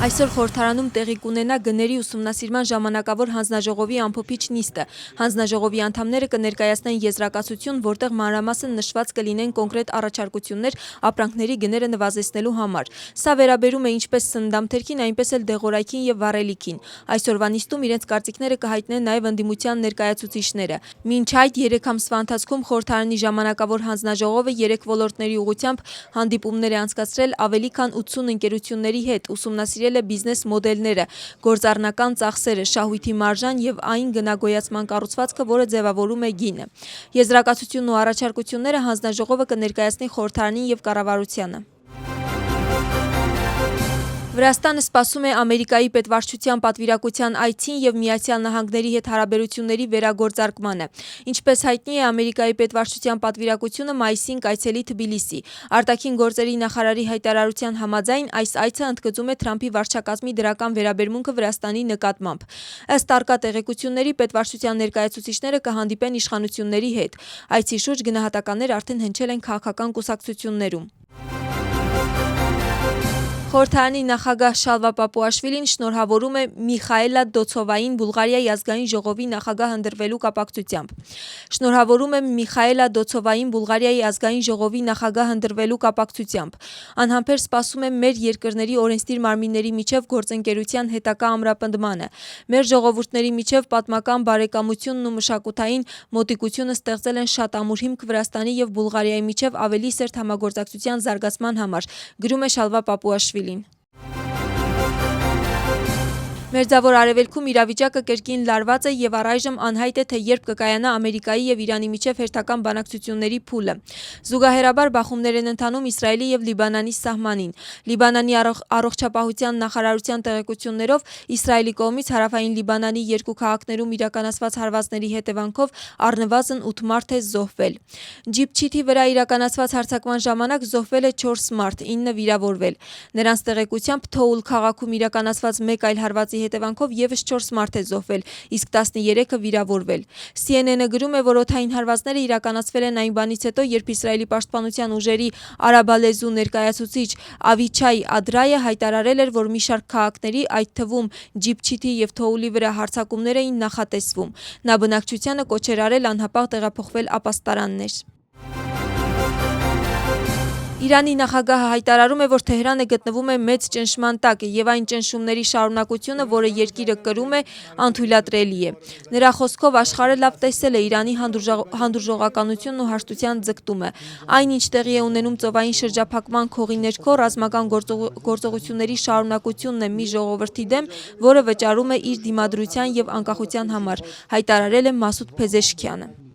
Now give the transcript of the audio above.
Այսօր խորհրդարանում տեղի կունենա գների ուսումնասիրման ժամանակավոր հանձնաժողովի ամփոփիչ նիստը։ Հանձնաժողովի անդամները կներկայացնեն եզրակացություն, որտեղ մանրամասն նշված կլինեն կոնկրետ առաջարկություններ ապրանքների գները նվազեցնելու համար։ Սա վերաբերում է ինչպես սննդամթերքին, այնպես էլ դեղորայքին եւ վառելիքին։ Այսօրվա նիստում իրենց կարծիքները կհայտնեն նաեւ ընդդիմության ներկայացուցիչները։ Մինչ այդ 3 ամսվա ընթացքում խորհրդարանի ժամանակավոր հանձնաժողովը 3 ոլորտների ուղղությամբ հանդիպումներ է անցկացրել ավելի քան 80 ընկերությունների հետ, ուսումնասիրել է բիզնես մոդելները, գործառնական ծախսերը, շահույթի մարժան եւ այն գնագոյացման կառուցվածքը, որը ձևավորում է գինը։ Եզրակացությունն ու առաջարկությունները հանձնաժողովը կներկայացնի խորհրդարանին եւ կառավարությանը։ Վրաստանը սպասում է Ամերիկայի պետվարչության պատվիրակության այցին եւ Միացյալ Նահանգների հետ հարաբերությունների վերագործարկմանը։ Ինչպես հայտնի է, Ամերիկայի պետվարչության պատվիրակությունը մայիսին կայցելի Թբիլիսի։ Արտաքին գործերի նախարարի հայտարարության համաձայն այս այցը ընդգծում է Թրամփի վարչակազմի դրական վերաբերմունքը Վրաստանի նկատմամբ։ Ըստ արկա տեղեկությունների, պետվարչության ներկայացուցիչները կհանդիպեն իշխանությունների հետ։ Այցի շուրջ գնահատականներ արդեն հնչել են քաղաքական կուսակցություններում։ Խորհրդարանի նախագահ Շալվա Պապուաշվիլին շնորհավորում է Միխայելա Դոցովային Բուլղարիայի ազգային ժողովի նախագահ ընտրվելու կապակցությամբ։ Շնորհավորում եմ Միխայելա Դոցովային Բուլղարիայի ազգային ժողովի նախագահ ընտրվելու կապակցությամբ։ Անհամբեր սպասում եմ մեր երկրների օրենսդիր մարմինների միջև գործընկերության հետագա ամրապնդմանը։ Մեր ժողովուրդների միջև պատմական բարեկամությունն ու մշակութային մոտիկությունը ստեղծել են շատ ամուր հիմք Վրաստանի եւ Բուլղարիայի միջև ավելի սերտ համագործակցության զարգացման համար, գրում է Շալվա Պապուաշվիլին։ Մերձավոր Արևելքում իրավիճակը կրկին լարված է եւ առայժմ անհայտ է, թե երբ կկայանա Ամերիկայի եւ Իրանի միջև հերթական բանակցությունների փուլը։ Զուգահեռաբար բախումներ են ընթանում Իսրայելի եւ Լիբանանի սահմանին։ Լիբանանի առողջապահության նախարարության տեղեկություններով Իսրայելի կողմից հարավային Լիբանանի 2 քաղաքներում իրականացված հարվածների հետևանքով առնվազն 8 մարդ է զոհվել։ Ջիպչիթի վրա իրականացված հարձակման ժամանակ զոհվել է 4 մարդ, 9 վիրավորվել։ Նրանց տեղեկությամբ Թոուլ քաղաքում իրականացված մեկ այլ հարվածի հետևանքով եւս 4 մարդ է զոհվել, իսկ 13-ը վիրավորվել։ CNN-ը գրում է, որ օդային հարվածները իրականացվել են այն բանից հետո, երբ Իսրայելի պաշտպանության ուժերի արաբալեզու ներկայացուցիչ Ավիչայ Ադրայը հայտարարել էր, որ մի շարք քաղաքների, այդ թվում Ջիպչիթի եւ Թոուլի վրա հարձակումներ էին նախատեսվում։ Նա բնակչությանը կոչ էր արել անհապաղ տեղափոխվել ապաստարաններ։ Իրանի նախագահը հայտարարում է, որ Թեհրանը գտնվում է մեծ ճնշման տակ եւ այն ճնշումների շարունակությունը, որը երկիրը կրում է, անթույլատրելի է։ Նրա խոսքով աշխարհը լավ տեսել է Իրանի հանդուրժողականությունն ու հաշտության ձգտումը։ Այն, ինչ տեղի է ունենում ծովային շրջափակման քողի ներքո, ռազմական գործողությունների շարունակությունն է մի ժողովրդի դեմ, որը վճարում է իր դիմադրության եւ անկախության համար, հայտարարել է Մասուդ Փեզեշքյանը։